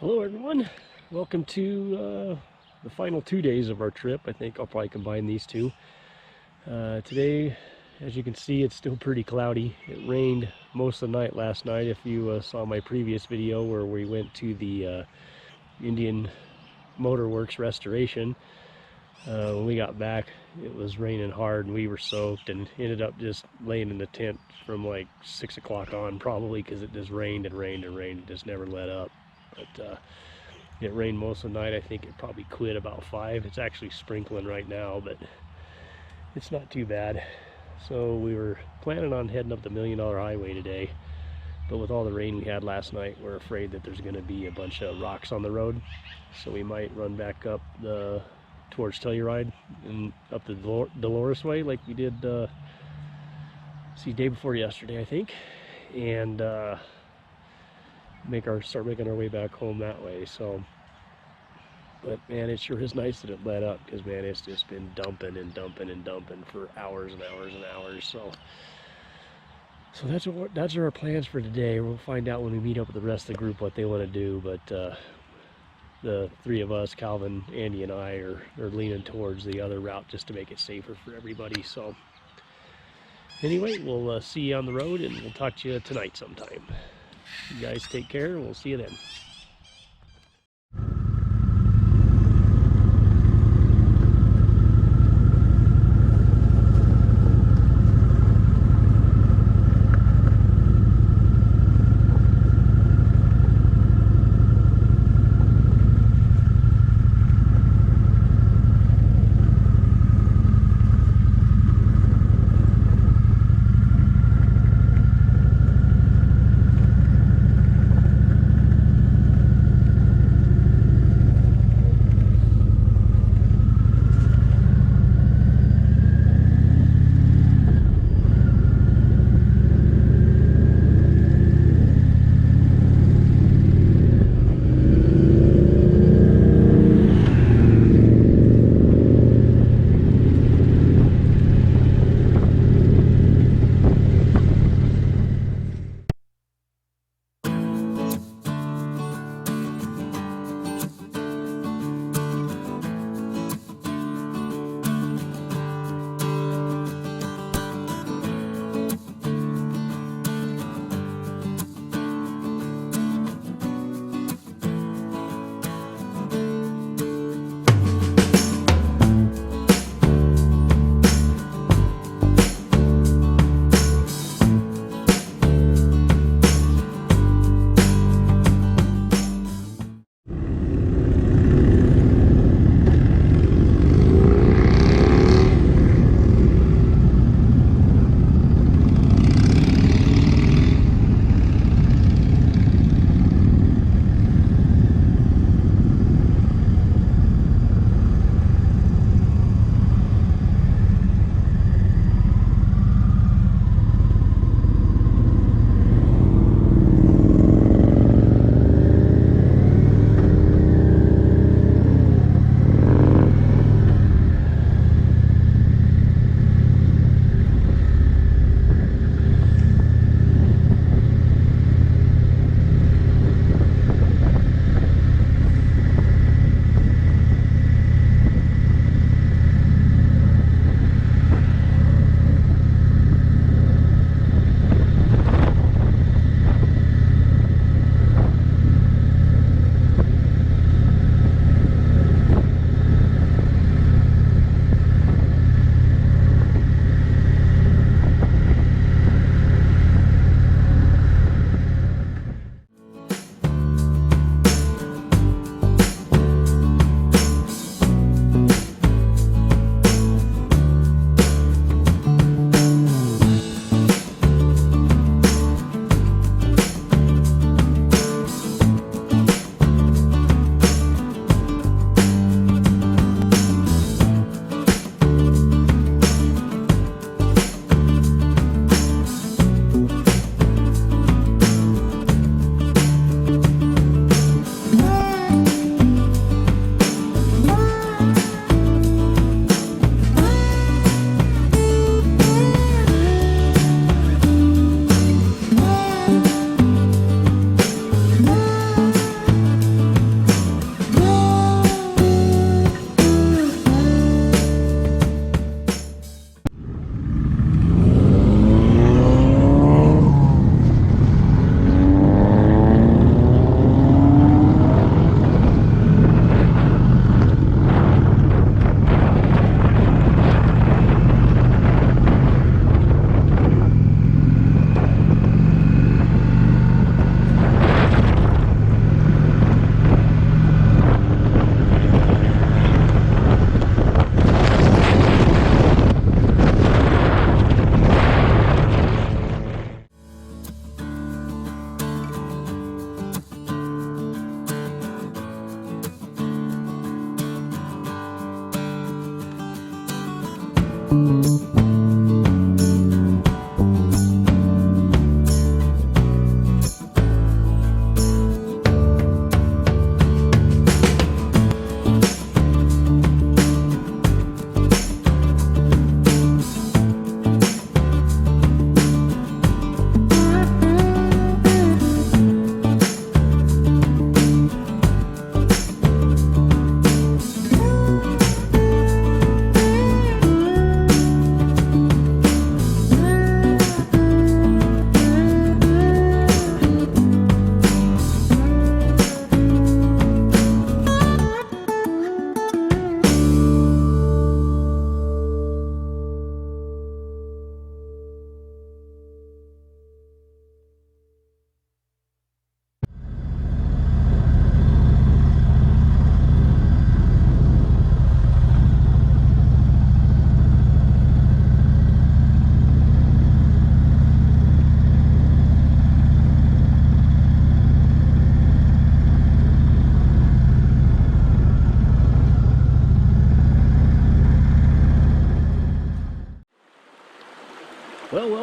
Hello everyone, welcome to the final 2 days of our trip. I think I'll probably combine these two. Today, as you can see, it's still pretty cloudy. It rained most of the night last night. If you saw my previous video where we went to the Indian Motor Works restoration, when we got back it was raining hard and we were soaked and ended up just laying in the tent from like 6 o'clock on, probably because it just rained and rained and rained. It just never let up. But it rained most of the night. I think it probably quit about 5. It's actually sprinkling right now, but it's not too bad. So we were planning on heading up the $1 Million Highway today, but with all the rain we had last night, we're afraid that there's going to be a bunch of rocks on the road. So we might run back up towards Telluride and up the Dolores way like we did day before yesterday, I think, and start making our way back home that way. So, but man, it sure is nice that it let up, because man, it's just been dumping and dumping and dumping for hours and hours and hours. So that's our plans for today. We'll find out when we meet up with the rest of the group what they want to do. But the three of us, Calvin, Andy, and I, are leaning towards the other route just to make it safer for everybody. So anyway, we'll see you on the road, and we'll talk to you tonight sometime. You guys take care, and we'll see you then.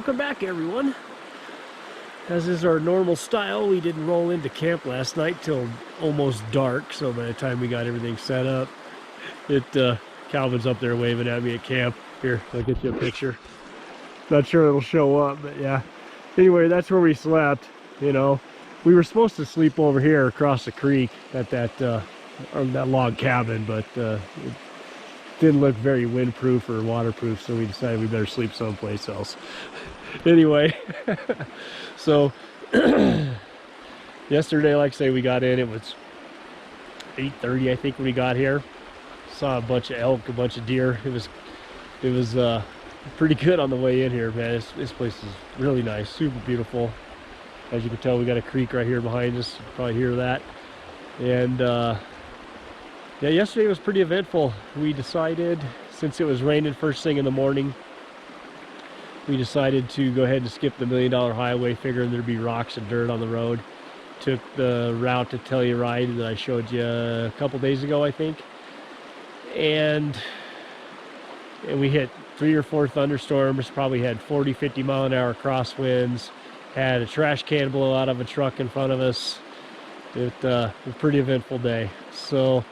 Welcome back, everyone. As is our normal style, we didn't roll into camp last night till almost dark, so by the time we got everything set up, Calvin's up there waving at me at camp. Here, I'll get you a picture. Not sure it'll show up, but yeah. Anyway, that's where we slept, you know. We were supposed to sleep over here across the creek at that log cabin, but it didn't look very windproof or waterproof, so we decided we better sleep someplace else. Anyway, so yesterday, like I say, we got in. It was 8:30, I think, when we got here. Saw a bunch of elk, a bunch of deer. It was pretty good on the way in here, man. This place is really nice, super beautiful. As you can tell, we got a creek right here behind us. You can probably hear that. And yeah, yesterday was pretty eventful. We decided, since it was raining first thing in the morning, we decided to go ahead and skip the $1 Million Highway, figuring there'd be rocks and dirt on the road. Took the route to Telluride that I showed you a couple days ago, I think. And we hit 3 or 4 thunderstorms, probably had 40, 50 mile an hour crosswinds, had a trash can blow out of a truck in front of us. It was a pretty eventful day. So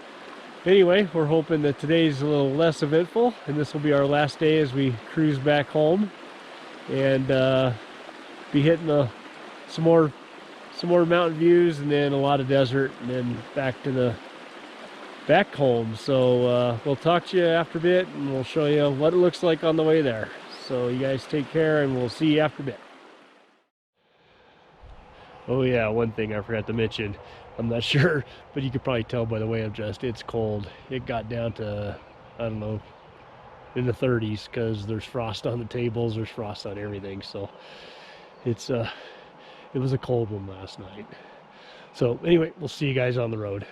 anyway, we're hoping that today's a little less eventful, and this will be our last day as we cruise back home and be hitting some more mountain views, and then a lot of desert, and then back home. So we'll talk to you after a bit, and we'll show you what it looks like on the way there. So you guys take care, and we'll see you after a bit. Oh yeah, one thing I forgot to mention, I'm not sure, but you could probably tell by the way I'm dressed, it's cold. It got down to, I don't know, in the 30s, because there's frost on the tables, there's frost on everything. So it was a cold one last night. So anyway, we'll see you guys on the road.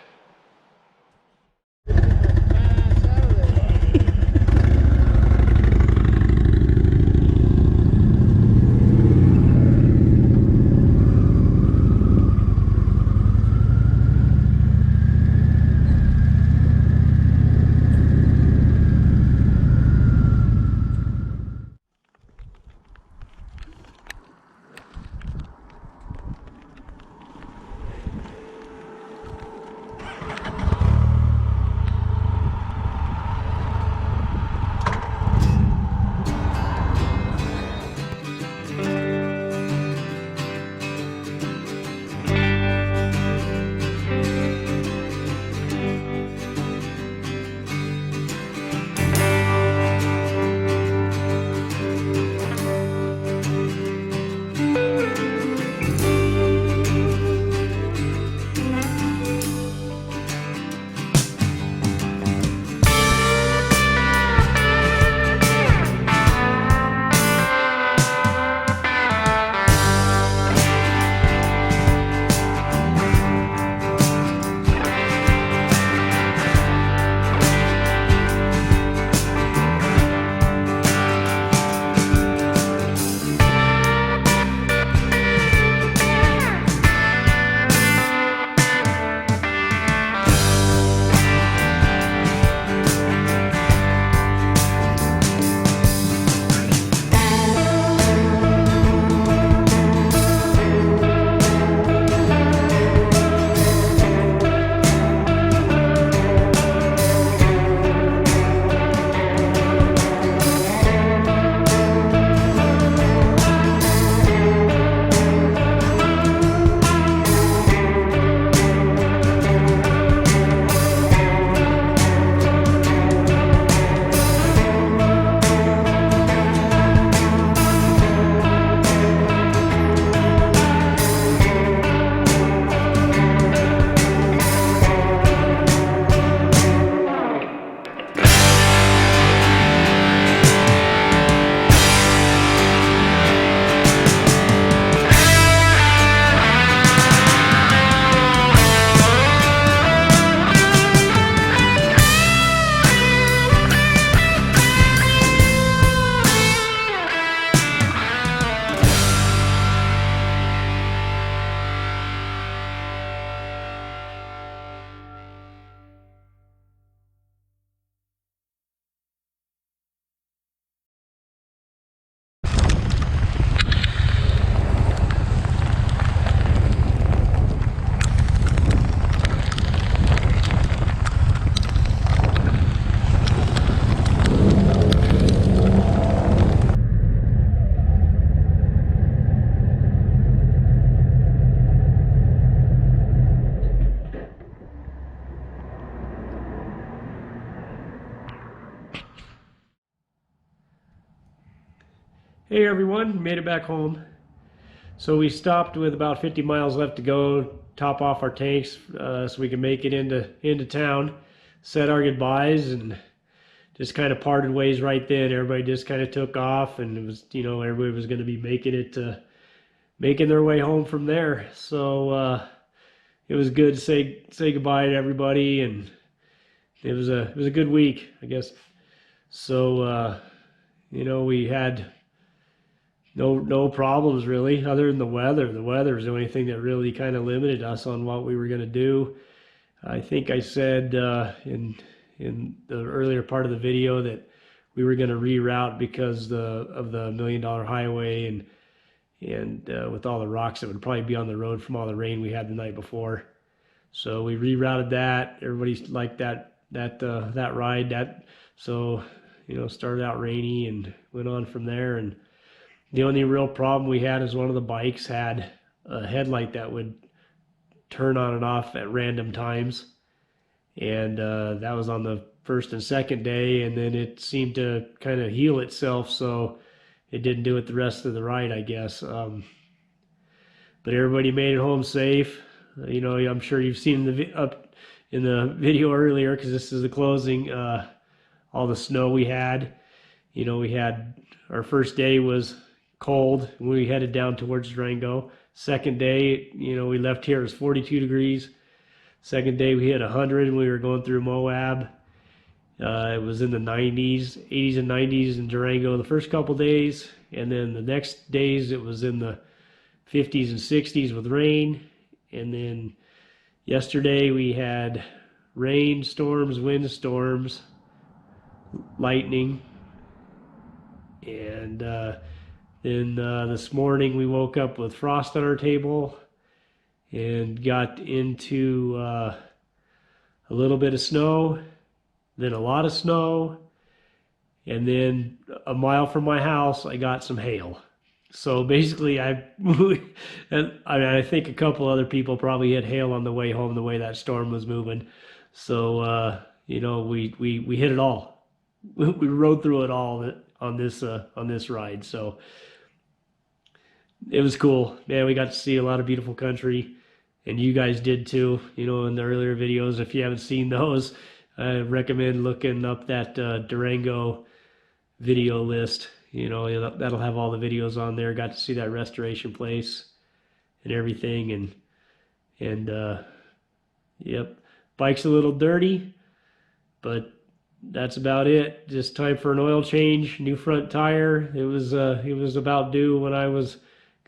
Hey everyone, made it back home. So we stopped with about 50 miles left to go, top off our tanks so we can make it into town, said our goodbyes, and just kind of parted ways right then. Everybody just kind of took off, and it was, everybody was going to be making their way home from there. So it was good to say goodbye to everybody, and it was a good week, I guess. So we had no problems really, other than the weather. The weather is the only thing that really kind of limited us on what we were going to do. I think I said in the earlier part of the video that we were going to reroute because of the $1 Million Highway and with all the rocks that would probably be on the road from all the rain we had the night before. So we rerouted that. Everybody liked that ride. So started out rainy and went on from there. And the only real problem we had is one of the bikes had a headlight that would turn on and off at random times. And that was on the first and second day, and then it seemed to kind of heal itself, so it didn't do it the rest of the ride, I guess. But everybody made it home safe. I'm sure you've seen up in the video earlier, because this is the closing, all the snow we had. We had, our first day was cold. We headed down towards Durango. Second day, we left here, it was 42 degrees. Second day we hit 100 and we were going through Moab. It was in the 90s, 80s and 90s in Durango the first couple days. And then the next days it was in the 50s and 60s with rain. And then yesterday we had rain, storms, wind storms, lightning. And then this morning we woke up with frost on our table and got into a little bit of snow, then a lot of snow, and then a mile from my house I got some hail. So basically I think a couple other people probably had hail on the way home the way that storm was moving. So we hit it all. We rode through it all on this ride. So it was cool, man. We got to see a lot of beautiful country, and you guys did too. In the earlier videos, if you haven't seen those, I recommend looking up that Durango video list. That'll have all the videos on there. Got to see that restoration place and everything, and yep, bike's a little dirty, but that's about it. Just time for an oil change, new front tire. It was about due when I was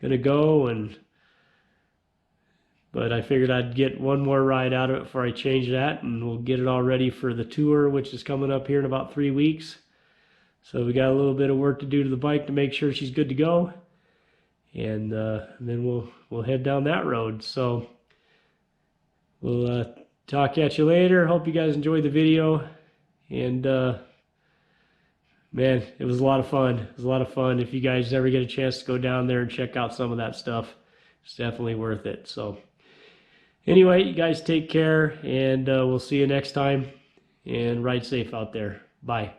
gonna go, but I figured I'd get one more ride out of it before I change that, and we'll get it all ready for the tour, which is coming up here in about 3 weeks. So we got a little bit of work to do to the bike to make sure she's good to go, and then we'll head down that road. So we'll talk at you later. Hope you guys enjoyed the video, and man, it was a lot of fun. It was a lot of fun. If you guys ever get a chance to go down there and check out some of that stuff, it's definitely worth it. So anyway, you guys take care, and we'll see you next time, and ride safe out there. Bye.